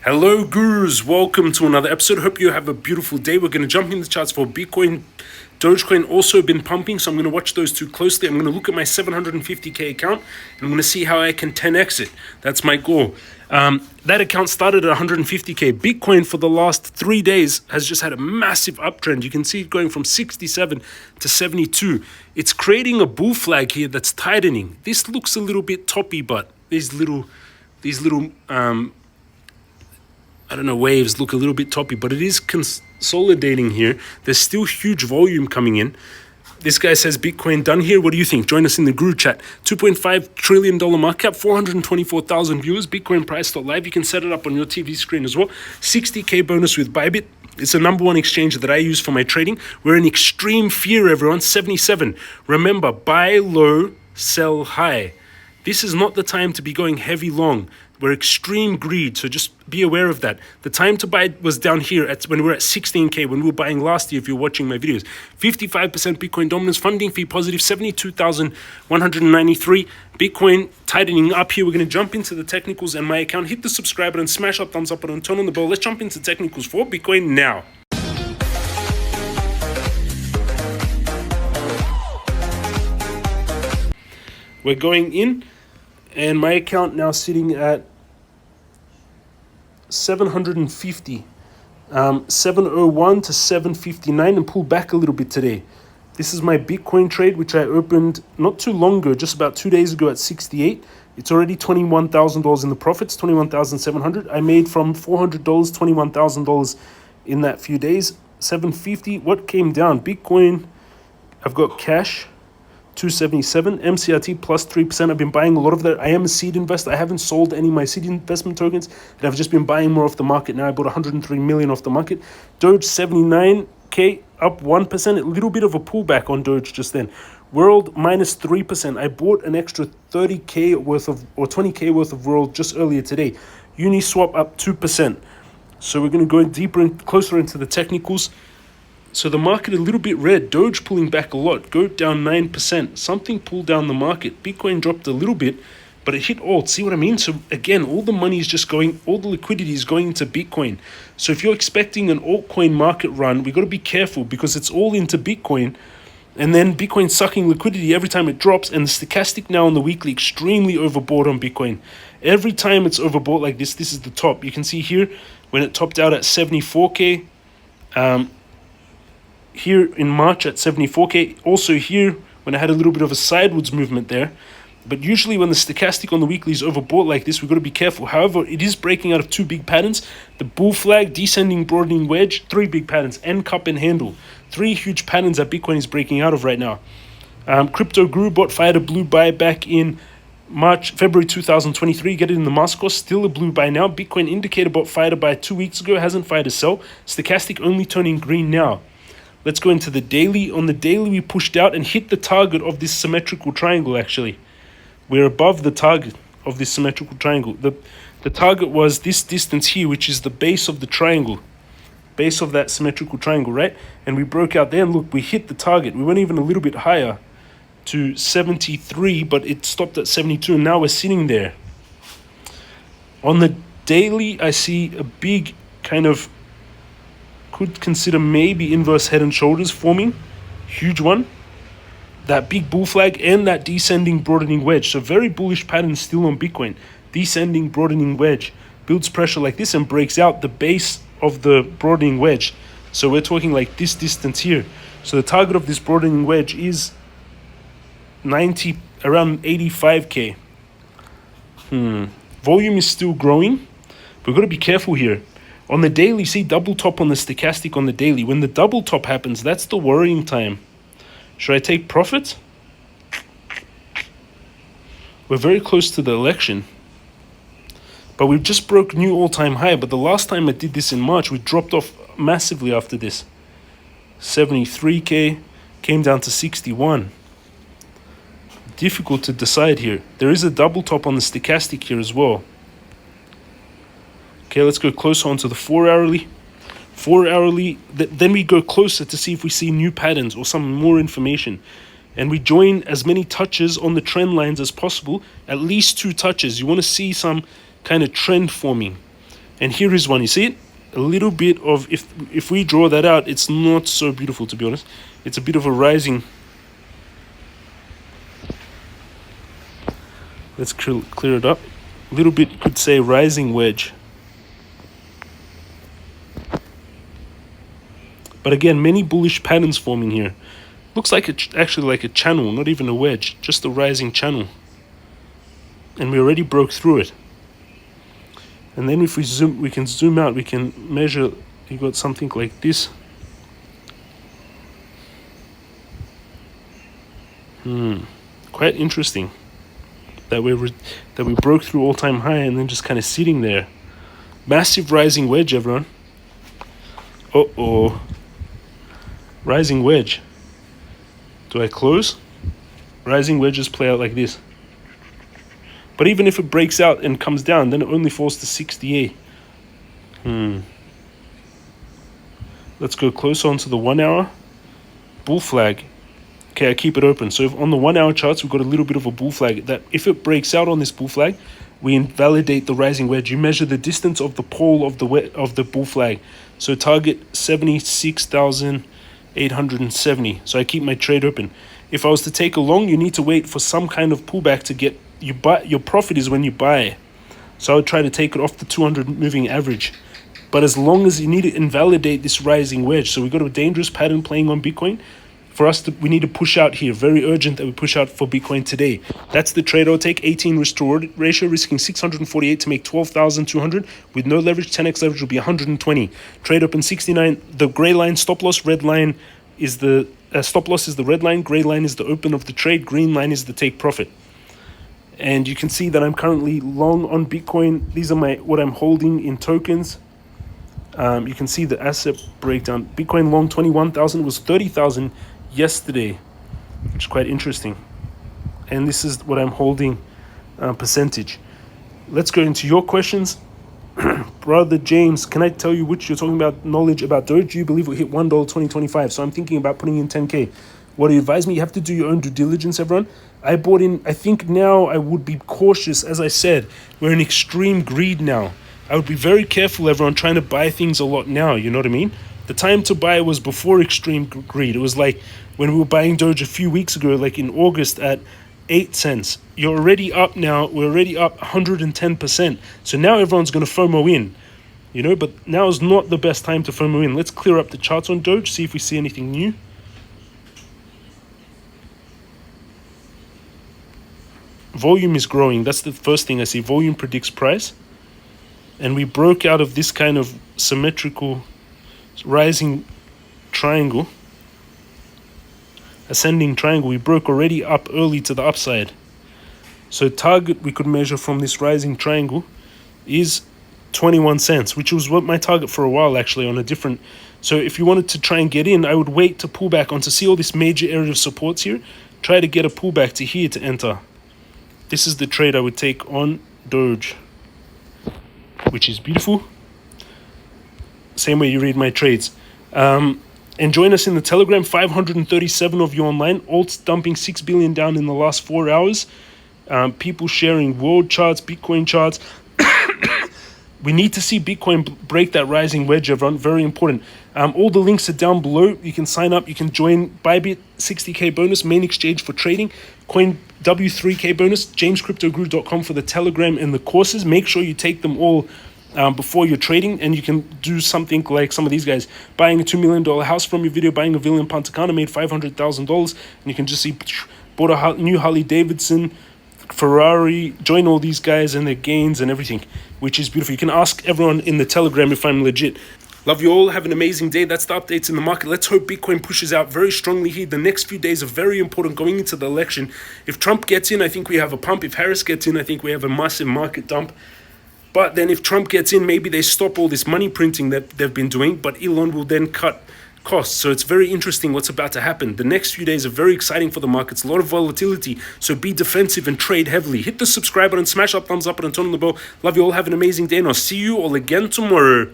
Hello, gurus. Welcome to another episode. Hope you have a beautiful day. We're going to jump in the charts for Bitcoin. Dogecoin also been pumping, so I'm going to watch those two closely. I'm going to look at my 750K account, and I'm going to see how I can 10x it. That's my goal. That account started at 150K. Bitcoin for the last 3 days has just had a massive uptrend. You can see it going from 67 to 72. It's creating a bull flag here that's tightening. This looks a little bit toppy, but these little waves look a little bit toppy, but it is consolidating here. There's still huge volume coming in. This guy says Bitcoin done here. What do you think? Join us in the group chat. $2.5 trillion market cap, 424,000 viewers. Bitcoin price.live. You can set it up on your TV screen as well. 60K bonus with Bybit. It's the number one exchange that I use for my trading. We're in extreme fear, everyone. 77. Remember, buy low, sell high. This is not the time to be going heavy long. We're extreme greed, so just be aware of that. The time to buy was down here when we were at 16K, when we were buying last year, if you're watching my videos. 55% Bitcoin dominance, funding fee positive, 72,193. Bitcoin tightening up here. We're going to jump into the technicals and my account. Hit the subscribe button, smash that thumbs up button, turn on the bell. Let's jump into technicals for Bitcoin now. We're going in, and my account now sitting at 750, 701 to 759, and pulled back a little bit today. This is my Bitcoin trade, which I opened not too long ago, just about 2 days ago at 68. It's already $21,000 in the profits, 21,700. I made from $400, $21,000 in that few days. 750. What came down? Bitcoin, I've got cash. 277, MCRT plus 3%. I've been buying a lot of that. I am a seed investor. I haven't sold any of my seed investment tokens, and I've just been buying more off the market. Now I bought 103 million off the market. Doge 79K up 1%. A little bit of a pullback on Doge just then. World minus 3%. I bought an extra 30K worth of, or 20K worth of World just earlier today. Uniswap up 2%. So we're going to go deeper and closer into the technicals. So the market a little bit red. Doge pulling back a lot. Goat down 9%. Something pulled down the market. Bitcoin dropped a little bit, but it hit alt. See what I mean? So again, all the money is just going, all the liquidity is going into Bitcoin. So if you're expecting an altcoin market run, we got to be careful because it's all into Bitcoin. And then Bitcoin sucking liquidity every time it drops. And the stochastic now on the weekly extremely overbought on Bitcoin. Every time it's overbought like this is the top. You can see here when it topped out at 74K. Here in March at 74K. Also here when I had a little bit of a sideways movement there. But usually when the stochastic on the weekly is overbought like this, we've got to be careful. However, it is breaking out of two big patterns. The bull flag, descending, broadening wedge, three big patterns, end, cup, and handle. Three huge patterns that Bitcoin is breaking out of right now. Crypto Guru bought fired a blue buy back in February 2023. Get it in the Moscow. Still a blue buy now. Bitcoin indicator bought fired a buy 2 weeks ago. Hasn't fired a sell. Stochastic only turning green now. Let's go into the daily. On the daily, we pushed out and hit the target of this symmetrical triangle, actually. We're above the target of this symmetrical triangle. The target was this distance here, which is the base of the triangle. Base of that symmetrical triangle, right? And we broke out there, and look, we hit the target. We went even a little bit higher to 73, but it stopped at 72, and now we're sitting there. On the daily, I see a big kind of, could consider maybe inverse head and shoulders forming. Huge one. That big bull flag and that descending broadening wedge. So very bullish pattern still on Bitcoin. Descending broadening wedge. Builds pressure like this and breaks out the base of the broadening wedge. So we're talking like this distance here. So the target of this broadening wedge is around 85K. Volume is still growing. We've got to be careful here. On the daily, see double top on the stochastic on the daily. When the double top happens, that's the worrying time. Should I take profit? We're very close to the election. But we just broke new all-time high. But the last time I did this in March, we dropped off massively after this. 73K came down to 61. Difficult to decide here. There is a double top on the stochastic here as well. Okay, let's go closer onto the 4 hourly. 4 hourly, then we go closer to see if we see new patterns or some more information. And we join as many touches on the trend lines as possible, at least 2 touches. You want to see some kind of trend forming. And here is one. You see it? A little bit of, if we draw that out, it's not so beautiful, to be honest. It's a bit of a rising. Let's clear it up. A little bit, you could say, rising wedge. But again, many bullish patterns forming here. Looks like it's actually like a channel, not even a wedge, just a rising channel. And we already broke through it. And then if we can zoom out, we can measure. You got something like this. Quite interesting that we broke through all-time high and then just kind of sitting there. Massive rising wedge, everyone. Rising wedge. Do I close? Rising wedges play out like this. But even if it breaks out and comes down, then it only falls to 68. Let's go closer onto the 1 hour. Bull flag. Okay, I keep it open. So if on the 1 hour charts, we've got a little bit of a bull flag. That if it breaks out on this bull flag, we invalidate the rising wedge. You measure the distance of the pole of the bull flag. So target 76,870. So I keep my trade open. If I was to take a long, you need to wait for some kind of pullback to get you buy. Your profit is when you buy. So I would try to take it off the 200 moving average. But as long as you need to invalidate this rising wedge, so we've got a dangerous pattern playing on Bitcoin. For us, we need to push out here. Very urgent that we push out for Bitcoin today. That's the trade I'll take. 18 restore ratio, risking 648 to make 12,200. With no leverage, 10x leverage will be 120. Trade open 69. The gray line stop loss, red line is the stop loss is the red line. Gray line is the open of the trade. Green line is the take profit. And you can see that I'm currently long on Bitcoin. These are what I'm holding in tokens. You can see the asset breakdown. Bitcoin long 21,000 was 30,000 yesterday, which is quite interesting. And this is what I'm holding percentage. Let's go into your questions. Brother James, can I tell you which you're talking about knowledge about Doge? You believe it will hit $1 2025. So I'm thinking about putting in 10K. What do you advise me? You have to do your own due diligence, everyone. I bought in, I think now I would be cautious. As I said, we're in extreme greed now. I would be very careful, everyone, trying to buy things a lot now. You know what I mean? The time to buy was before extreme greed. It was like when we were buying Doge a few weeks ago, like in August at 8 cents. You're already up now. We're already up 110%. So now everyone's going to FOMO in, you know, but now is not the best time to FOMO in. Let's clear up the charts on Doge, see if we see anything new. Volume is growing. That's the first thing I see. Volume predicts price. And we broke out of this kind of symmetrical rising triangle, ascending triangle. We broke already up early to the upside. So target we could measure from this rising triangle is 21 cents, which was what my target for a while actually on a different. So if you wanted to try and get in, I would wait to pull back on to see all this major area of supports here. Try to get a pullback to here to enter. This is the trade I would take on Doge, which is beautiful. Same way you read my trades. And join us in the Telegram. 537 of you online. Alts dumping 6 billion down in the last 4 hours. People sharing world charts, Bitcoin charts. We need to see Bitcoin break that rising wedge, everyone. Very important. All the links are down below. You can sign up. You can join Bybit 60K bonus, main exchange for trading. Coin W3K bonus, jamescryptoguru.com for the Telegram and the courses. Make sure you take them all before you're trading, and you can do something like some of these guys. Buying a $2 million house from your video, buying a villa in Punta Cana, made $500,000. And you can just see, bought a new Harley Davidson, Ferrari, join all these guys and their gains and everything, which is beautiful. You can ask everyone in the Telegram if I'm legit. Love you all. Have an amazing day. That's the updates in the market. Let's hope Bitcoin pushes out very strongly here. The next few days are very important going into the election. If Trump gets in, I think we have a pump. If Harris gets in, I think we have a massive market dump. But then if Trump gets in, maybe they stop all this money printing that they've been doing, but Elon will then cut costs. So it's very interesting what's about to happen. The next few days are very exciting for the markets. A lot of volatility. So be defensive and trade heavily. Hit the subscribe button, smash that thumbs up button, turn on the bell. Love you all. Have an amazing day, and I'll see you all again tomorrow.